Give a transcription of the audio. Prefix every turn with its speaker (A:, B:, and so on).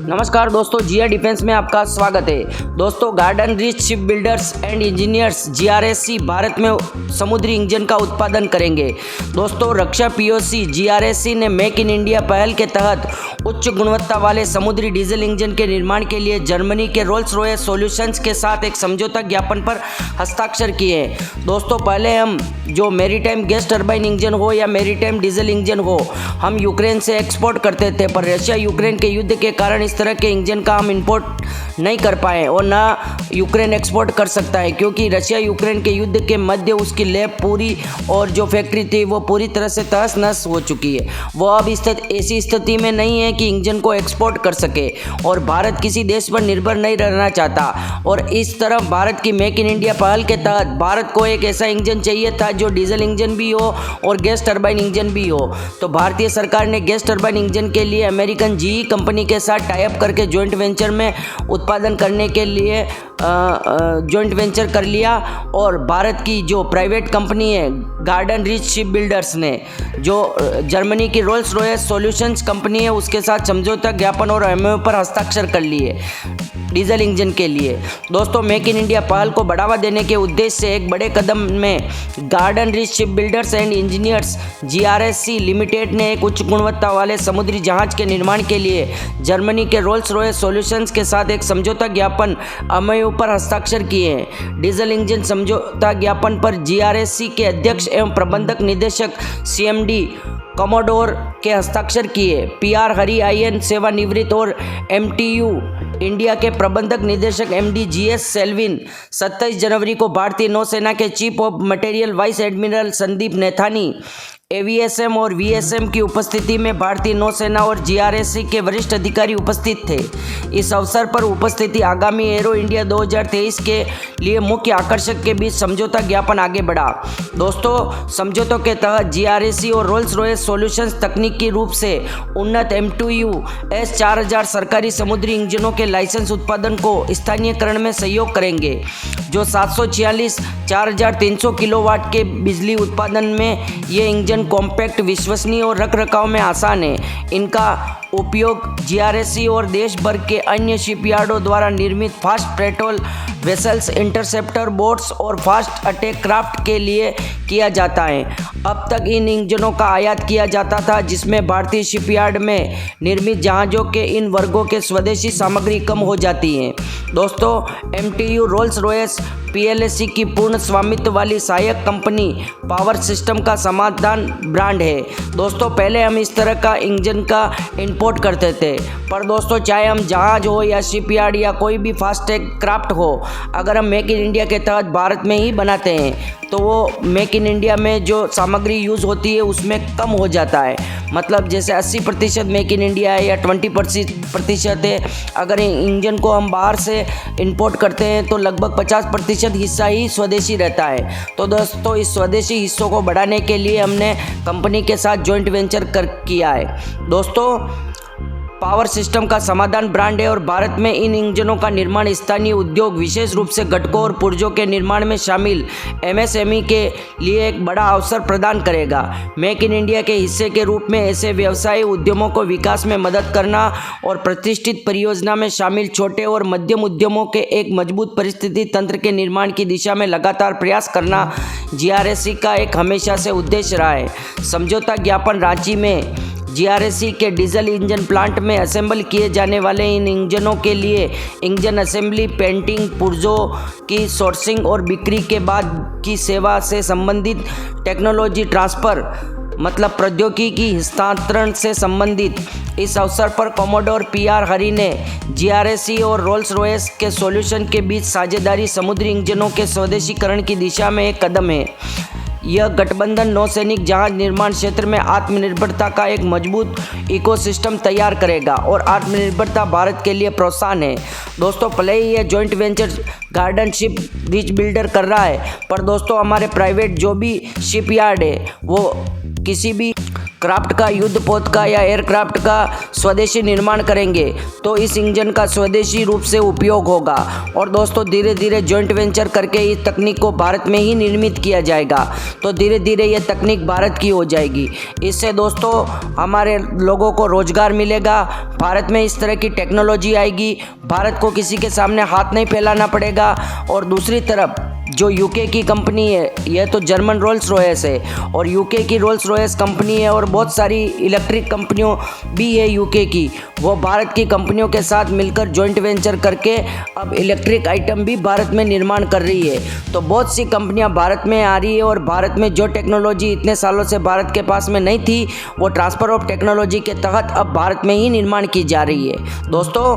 A: नमस्कार दोस्तों, जिया डिफेंस में आपका स्वागत है। दोस्तों, garden rich ship builders and engineers GRSC Bharat में समुद्री इंजन का उत्पादन करेंगे। दोस्तों, रक्षा पीओसी जीआरएससी ने मेक इन इंडिया पहल के तहत उच्च गुणवत्ता वाले समुद्री डीजल इंजन के निर्माण के लिए जर्मनी के रोल्स रॉयस सॉल्यूशंस के साथ एक समझौता ज्ञापन पर हस्ताक्षर किए हैं। दोस्तों, पहले हम जो मेरीटाइम गैस टर्बाइन इंजन हो या मेरीटाइम डीजल इंजन हो, हम यूक्रेन से एक्सपोर्ट करते थे, पर रशिया यूक्रेन के युद्ध के कारण इस तरह के इंजन का हम इंपोर्ट नहीं कर पाए और ना यूक्रेन एक्सपोर्ट कर सकता है, क्योंकि रशिया यूक्रेन के युद्ध के मध्य उसकी लैब पूरी और जो फैक्ट्री थी वो पूरी तरह से तहस नहस हो चुकी है। वो अब ऐसी स्थिति में नहीं है कि इंजन को एक्सपोर्ट कर सके और भारत किसी देश पर निर्भर नहीं रहना चाहता। और इस तरफ भारत की मेक इन इंडिया पहल के तहत भारत को एक ऐसा इंजन चाहिए था जो डीजल इंजन भी हो और गैस टर्बाइन इंजन भी हो। तो भारतीय सरकार ने गैस टर्बाइन इंजन के लिए अमेरिकन जीई कंपनी के साथ टाई अप करके जॉइंट वेंचर में उत्पादन करने के लिए जॉइंट वेंचर कर लिया। और भारत की जो प्राइवेट कंपनी है गार्डन रिच शिप बिल्डर्स ने, जो जर्मनी की रोल्स रॉयस सॉल्यूशंस कंपनी है, उसके साथ समझौता ज्ञापन और एमओयू पर हस्ताक्षर कर लिए डीजल इंजन के लिए। दोस्तों, मेक इन इंडिया पहल को बढ़ावा देने के उद्देश्य से एक बड़े कदम में garden rich ship builders and engineers GRSC limited ने एक उच्च गुणवत्ता वाले समुद्री जहाज के निर्माण के लिए जर्मनी के रोल्स रॉयस सॉल्यूशंस के साथ एक समझौता ज्ञापन एमओयू पर हस्ताक्षर किए हैं। डीजल इंजन समझौता ज्ञापन पर जीआरएससी के अध्यक्ष एवं प्रबंधक निदेशक सीएमडी कमोडोर के हस्ताक्षर किए। पीआर हरी आईएन सेवानिवृत्त और एमटीयू इंडिया के प्रबंधक निदेशक एमडी जीएस सेल्विन 27 जनवरी को भारतीय नौसेना के chief of material vice admiral Sandeep Naithani, AVSM और वीएसएम की उपस्थिति में भारतीय नौसेना और जीआरएससी के वरिष्ठ अधिकारी उपस्थित थे। इस अवसर पर उपस्थिति आगामी एरो इंडिया 2023 के लिए मुख्य आकर्षक के बीच समझौता ज्ञापन आगे बढ़ा। दोस्तों, समझौतों के तहत जीआरएससी और रोल्स रॉयस सॉल्यूशंस तकनीकी रूप से उन्नत M2U S4000 सरकारी समुद्री इंजनों के लाइसेंस उत्पादन को स्थानीयकरण में सहयोग करेंगे, जो 746 4300 किलोवाट के बिजली उत्पादन में ये इंजन कॉम्पैक्ट, विश्वसनीय और रखरखाव में आसान है। इनका उपयोग जीआरएससी और देश भर के अन्य शिपयार्डों द्वारा निर्मित fast patrol vessels, interceptor boats और फास्ट अटैक क्राफ्ट के लिए किया जाता है। अब तक इन इंजनों का आयात किया जाता था, जिसमें भारतीय शिपयार्ड में निर्मित जहाज़ों के इन वर्गों के स्वदेशी सामग्री कम हो जाती है। दोस्तों, एमटीयू रोल्स रॉयस पीएलसी की पूर्ण स्वामित्व वाली सहायक कंपनी पावर सिस्टम का समाधान ब्रांड है। दोस्तों, पहले हम इस तरह का इंजन का इंपोर्ट करते थे, पर दोस्तों, चाहे हम जहाज हो या शिपयार्ड या कोई भी फास्टैग क्राफ्ट हो, अगर हम मेक इन इंडिया के तहत भारत में ही बनाते हैं तो वो मेक इन इंडिया में जो सामग्री यूज़ होती है उसमें कम हो जाता है। मतलब जैसे 80% मेक इन इंडिया है या 20% है। अगर इंजन को हम बाहर से इंपोर्ट करते हैं तो लगभग 50% हिस्सा ही स्वदेशी रहता है। तो दोस्तों, इस स्वदेशी हिस्सों को बढ़ाने के लिए हमने कंपनी के साथ जॉइंट वेंचर किया है। दोस्तों, पावर सिस्टम का समाधान ब्रांड है और भारत में इन इंजनों का निर्माण स्थानीय उद्योग, विशेष रूप से घटकों और पुर्जों के निर्माण में शामिल एमएसएमई के लिए एक बड़ा अवसर प्रदान करेगा। मेक इन इंडिया के हिस्से के रूप में ऐसे व्यवसायी उद्यमों को विकास में मदद करना और प्रतिष्ठित परियोजना में शामिल छोटे और मध्यम उद्यमों के एक मजबूत परिस्थिति तंत्र के निर्माण की दिशा में लगातार प्रयास करना जीआरएससी का एक हमेशा से उद्देश्य रहा है। समझौता ज्ञापन रांची में जीआरएससी के डीजल इंजन प्लांट में असेंबल किए जाने वाले इन इंजनों के लिए इंजन असेंबली, पेंटिंग, पुर्जों की सोर्सिंग और बिक्री के बाद की सेवा से संबंधित टेक्नोलॉजी ट्रांसफ़र, मतलब प्रौद्योगिकी हस्तांतरण से संबंधित। इस अवसर पर कमोडोर पीआर हरी ने जीआरएससी और रोल्स रॉयस के सॉल्यूशन के बीच साझेदारी समुद्री इंजनों के स्वदेशीकरण की दिशा में एक कदम है। यह गठबंधन नौसैनिक जहाज निर्माण क्षेत्र में आत्मनिर्भरता का एक मजबूत इकोसिस्टम तैयार करेगा और आत्मनिर्भरता भारत के लिए प्रोत्साहन है। दोस्तों, भले ही यह joint venture garden ship rich builder कर रहा है, पर दोस्तों, हमारे प्राइवेट जो भी शिपयार्ड है वो किसी भी क्राफ्ट का, युद्धपोत का या एयरक्राफ्ट का स्वदेशी निर्माण करेंगे तो इस इंजन का स्वदेशी रूप से उपयोग होगा। और दोस्तों धीरे धीरे जॉइंट वेंचर करके इस तकनीक को भारत में ही निर्मित किया जाएगा, तो धीरे धीरे ये तकनीक भारत की हो जाएगी। इससे दोस्तों हमारे लोगों को रोजगार मिलेगा, भारत में इस तरह की टेक्नोलॉजी आएगी, भारत को किसी के सामने हाथ नहीं फैलाना पड़ेगा। और दूसरी तरफ जो यूके की कंपनी है, यह तो जर्मन रोल्स रॉयस है और यूके की रोल्स रॉयस कंपनी है और बहुत सारी इलेक्ट्रिक कंपनियों भी है यूके की, वो भारत की कंपनियों के साथ मिलकर जॉइंट वेंचर करके अब इलेक्ट्रिक आइटम भी भारत में निर्माण कर रही है। तो बहुत सी कंपनियां भारत में आ रही है और भारत में जो टेक्नोलॉजी इतने सालों से भारत के पास में नहीं थी, वो ट्रांसफ़र ऑफ टेक्नोलॉजी के तहत अब भारत में ही निर्माण की जा रही है। दोस्तों